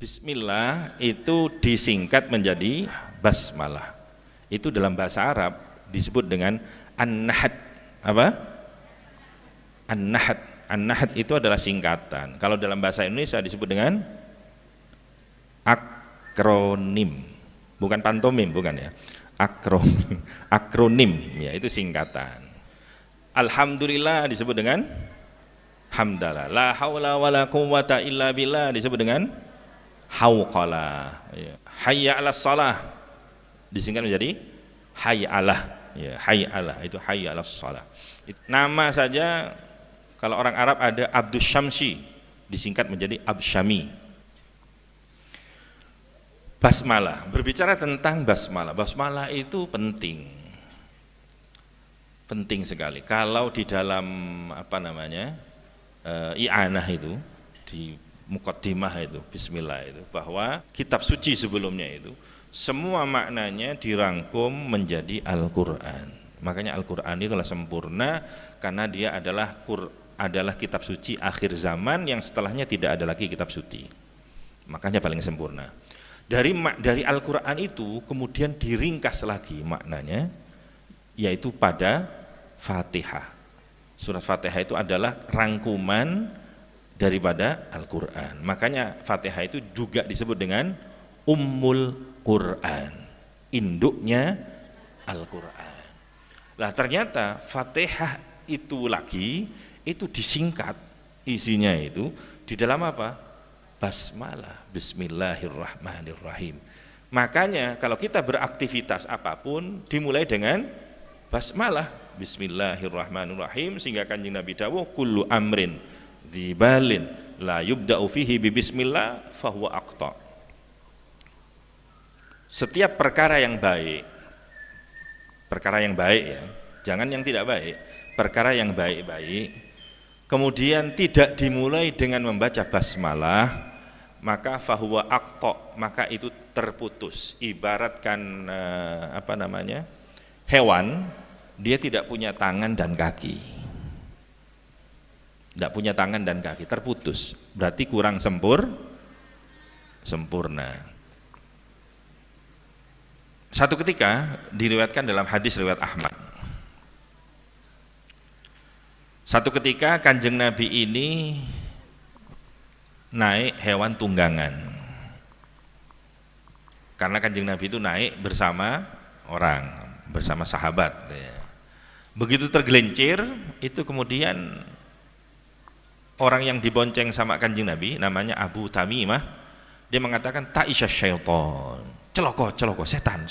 Bismillah itu disingkat menjadi basmalah. Itu dalam bahasa Arab disebut dengan an-nahd. Apa? An-nahd. An-nahd itu adalah singkatan. Kalau dalam bahasa Indonesia disebut dengan akronim. Bukan pantomim, bukan ya. Akronim. Akronim ya, itu singkatan. Alhamdulillah disebut dengan hamdalah. La haula wala quwwata illa billah disebut dengan hauqalah. Hayya 'alas shalah disingkat menjadi hayya 'alah. Ya, hayya 'alah itu hayya 'alas shalah. Nama saja kalau orang Arab ada Abdus Syamsi disingkat menjadi Absyami. Basmalah, berbicara tentang basmalah. Basmalah itu penting sekali. Kalau di dalam i'anah itu di muqaddimah itu bismillah itu bahwa kitab suci sebelumnya itu semua maknanya dirangkum menjadi Al-Qur'an. Makanya Al-Qur'an itulah sempurna karena dia adalah kitab suci akhir zaman yang setelahnya tidak ada lagi kitab suci. Makanya paling sempurna. Dari Al-Qur'an itu kemudian diringkas lagi maknanya yaitu pada Fatihah. Surat Fatihah itu adalah rangkuman daripada Al-Qur'an. Makanya Fatihah itu juga disebut dengan Ummul Qur'an, induknya Al-Qur'an. Nah, ternyata Fatihah itu lagi itu disingkat isinya itu di dalam apa? Basmalah, bismillahirrahmanirrahim. Makanya kalau kita beraktivitas apapun dimulai dengan basmalah, bismillahirrahmanirrahim, sehingga Kanjeng Nabi dawuh kullu amrin dzibalin la yubda'u fihi bi bismillah fahuwa aqta. Setiap perkara yang baik ya, jangan yang tidak baik, perkara yang baik-baik kemudian tidak dimulai dengan membaca basmalah, maka fahuwa aqta, maka itu terputus. Ibaratkan hewan, dia tidak punya tangan dan kaki. Tidak punya tangan dan kaki, terputus. Berarti kurang sempurna. Satu ketika diriwayatkan dalam hadis riwayat Ahmad. Satu ketika Kanjeng Nabi ini naik hewan tunggangan. Karena Kanjeng Nabi itu naik bersama orang, bersama sahabat. Begitu tergelincir, itu kemudian orang yang dibonceng sama Kanjeng Nabi namanya Abu Tamimah, dia mengatakan ta'isya syaiton, celoko setan.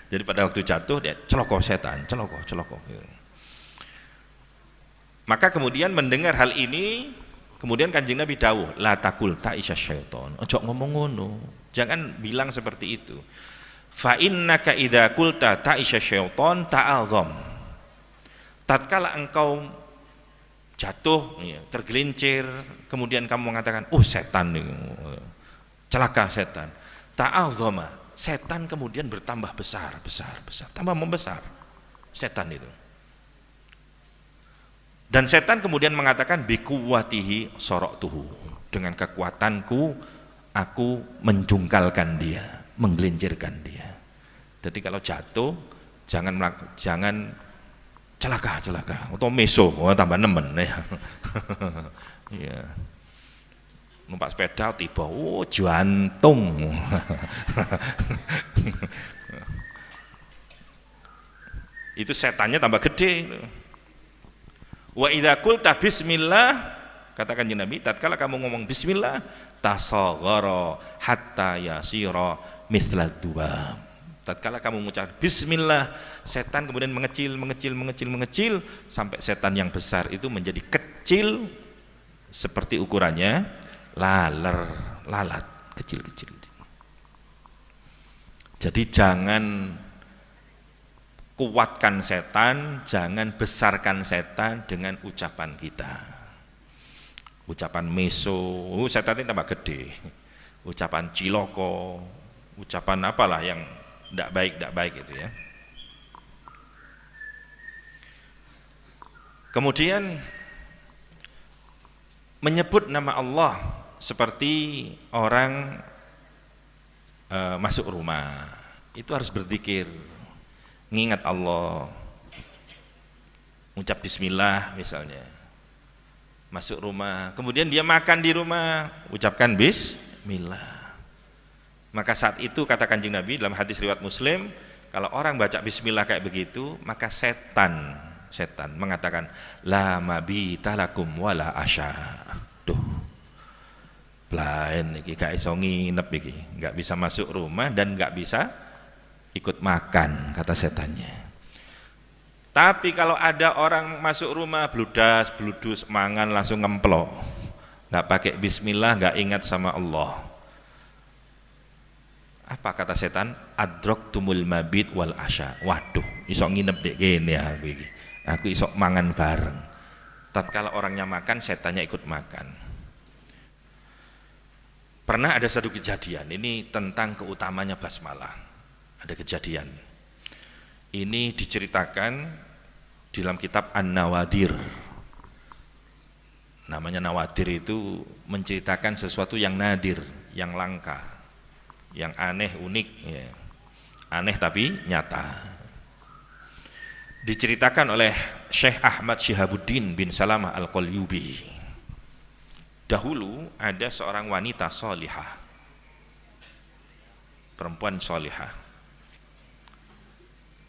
Jadi pada waktu jatuh dia celoko setan, celoko. Maka kemudian mendengar hal ini, kemudian Kanjeng Nabi dawuh, la takul ta'isya syaiton, ojo ngomong ngono, jangan bilang seperti itu. Fa innaka idza qulta ta'isya syaiton ta'azam. Tatkala engkau jatuh, tergelincir, kemudian kamu mengatakan, setan, celaka setan. Ta'azama, setan kemudian bertambah besar, tambah membesar setan itu. Dan setan kemudian mengatakan bikuwatihi soroktuhu, dengan kekuatanku aku menjungkalkan dia, menggelincirkan dia. Jadi kalau jatuh jangan celaka atau meso, tambah nemen ya. Iya. Numpak sepeda tiba jantung. Itu setannya tambah gede. Wa idza qulta bismillah, katakan Nabi, tatkala kamu ngomong bismillah, tasaghara hatta yasira mithla dzubab. Tatkala kamu mengucapkan bismillah, setan kemudian mengecil sampai setan yang besar itu menjadi kecil seperti ukurannya lalat, kecil. Jadi jangan kuatkan setan, jangan besarkan setan dengan ucapan kita. Ucapan meso, setan ini tambah gede. Ucapan ciloko, ucapan apalah yang tidak baik itu ya. Kemudian menyebut nama Allah seperti orang masuk rumah itu harus berzikir, ngingat Allah, ucap bismillah misalnya. Masuk rumah, kemudian dia makan di rumah, ucapkan bismillah. Maka saat itu kata Kanjeng Nabi dalam hadis riwayat Muslim, kalau orang baca bismillah kayak begitu, maka setan mengatakan la mabita lakum wala asya. Duh, lain iki gak iso nginep iki, gak bisa masuk rumah dan gak bisa ikut makan, kata setannya. Tapi kalau ada orang masuk rumah bludas, bludus, mangan langsung ngemplok, gak pakai bismillah, gak ingat sama Allah, apa kata setan? Adraktumul mabit wal asya. Waduh, iso nginep dek gini aku iso mangan bareng. Tatkala orangnya makan, setannya ikut makan. Pernah ada satu kejadian, ini tentang keutamanya basmalah. Ada kejadian ini diceritakan di dalam kitab An-Nawadir. Namanya Nawadir itu menceritakan sesuatu yang nadir, yang langka, yang aneh, unik ya. Aneh tapi nyata. Diceritakan oleh Syekh Ahmad Syihabuddin bin Salamah Al-Qalyubi. Dahulu ada seorang wanita solihah, perempuan solihah.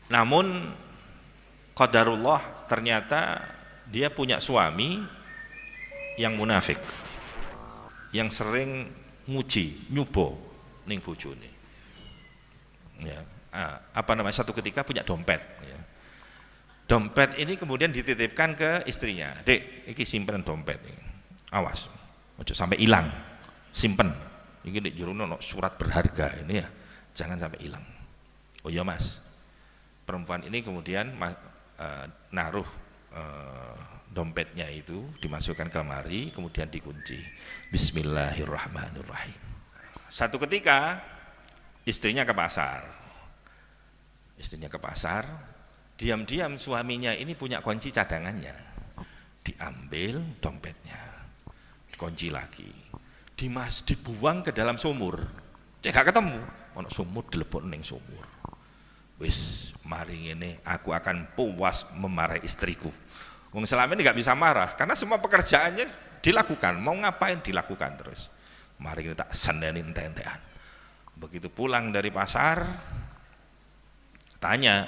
Namun qadarullah, ternyata dia punya suami yang munafik, yang sering nguji, nyubo ning bojone. Ya, satu ketika punya dompet ya. Dompet ini kemudian dititipkan ke istrinya. Dek, iki simpen dompet ini. Awas, ojo sampai hilang. Simpen. Iki di jero ono surat berharga ini ya. Jangan sampai hilang. Oh ya Mas. Perempuan ini kemudian naruh dompetnya itu, dimasukkan ke lemari, kemudian dikunci. Bismillahirrahmanirrahim. Satu ketika istrinya ke pasar. Diam-diam suaminya ini punya kunci cadangannya. Diambil dompetnya, dikunci lagi, dibuang ke dalam sumur. Cek gak ketemu, ono sumur dilebokno ning sumur. Wis mari ngene, aku akan puas memarahi istriku. Wong selama ini gak bisa marah karena semua pekerjaannya dilakukan, mau ngapain dilakukan terus. Mari kita tak sendeni ente-entean. Begitu pulang dari pasar, tanya,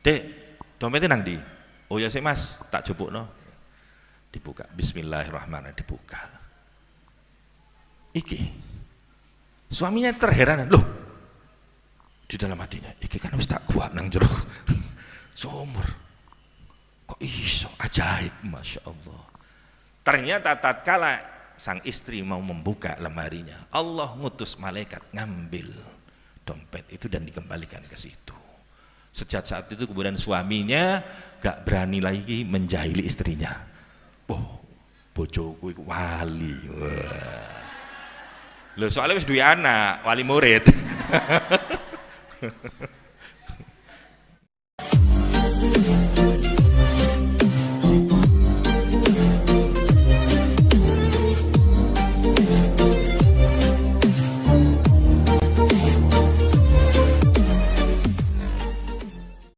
"Dek, dompetnya nang ndi?" "Oh ya sih Mas, tak jupukno." Dibuka, bismillahirrahmanirrahim, dibuka. Iki suaminya terheran, loh, di dalam hatinya, iki kan wis tak kuat nang jero sumur, kok iso, ajaib, masya Allah. Ternyata tatkala sang istri mau membuka lemarinya, Allah ngutus malaikat ngambil dompet itu dan dikembalikan ke situ. Sejak saat itu kemudian suaminya gak berani lagi menjahili istrinya. Oh, bojoku iku wali. Wah. Loh, soalnya wis duwe anak, wali murid.